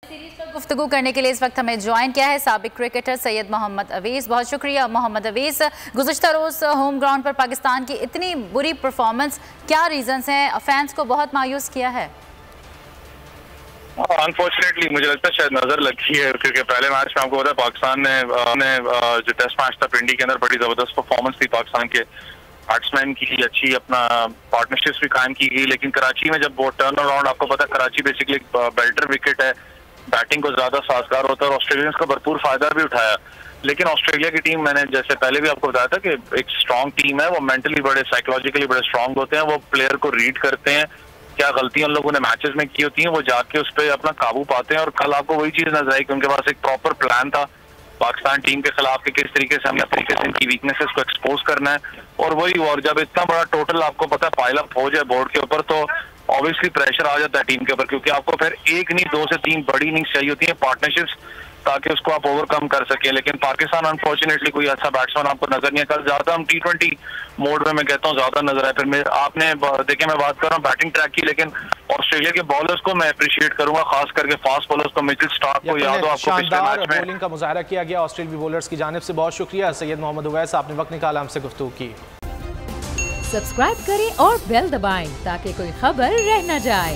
Series पर गुफ्तगू करने के लिए इस वक्त हमें ज्वाइन किया है साबिक क्रिकेटर सैयद मोहम्मद अवीस। बहुत शुक्रिया मोहम्मद अवीस। गुज़िश्ता रोज़ होम ग्राउंड पर पाकिस्तान की इतनी बुरी परफॉर्मेंस, क्या रीजंस हैं? फैंस को बहुत मायूस किया है। अनफॉर्चुनेटली मुझे लगता है शायद नजर लगी है, क्योंकि पहले मैच में आपको पता है पाकिस्तान ने जो टेस्ट मैच था पिंडी के अंदर बड़ी जबरदस्त परफॉर्मेंस थी पाकिस्तान के बैट्समैन की, अच्छी अपना पार्टनरशिप्स भी कायम की गई। लेकिन कराची में जब वो टर्न अराउंड, आपको पता है कराची बेसिकली बेल्टर विकेट है, बैटिंग को ज्यादा साजगार होता है और ऑस्ट्रेलियंस का भरपूर फायदा भी उठाया। लेकिन ऑस्ट्रेलिया की टीम, मैंने जैसे पहले भी आपको बताया था कि एक स्ट्रांग टीम है, वो मेंटली बड़े, साइकोलॉजिकली बड़े स्ट्रांग होते हैं, वो प्लेयर को रीड करते हैं, क्या गलतियां उन लोगों ने मैचेस में की होती हैं वो जाके उस पर अपना काबू पाते हैं। और कल आपको वही चीज नजर आई कि उनके पास एक प्रॉपर प्लान था पाकिस्तान टीम के खिलाफ कि किस तरीके से इनकी वीकनेसेस को एक्सपोज करना है, और वही। और जब इतना बड़ा टोटल आपको पता है पाइल अप हो जाए बोर्ड के ऊपर, तो ऑब्वियसली प्रेशर आ जाता है टीम के ऊपर, क्योंकि आपको फिर एक नहीं 2 से 3 बड़ी इनिंग्स चाहिए होती है, पार्टनरशिप्स, ताकि उसको आप ओवरकम कर सकें। लेकिन पाकिस्तान अनफॉर्चुनेटली कोई ऐसा बैट्समैन आपको नजर नहीं है। कल ज्यादा हम T20 मोड में, मैं कहता हूँ, ज्यादा नजर आए। फिर आपने देखे, मैं बात कर रहा हूँ बैटिंग ट्रैक की, लेकिन ऑस्ट्रेलिया के बॉलर्स को मैं अप्रिशिएट करूंगा, खास करके फास्ट बॉलर्स को। मिचेल स्टार्क को याद हो आपको, पिछले मैच में बॉलिंग का मुजाहरा किया गया ऑस्ट्रेलियाई बॉलर्स की जानिब से। बहुत शुक्रिया सैयद मोहम्मद उवैस, आपने वक्त निकाला हमसे गुफ्तगू की। सब्सक्राइब करें और बेल दबाएं ताकि कोई खबर रह न जाए।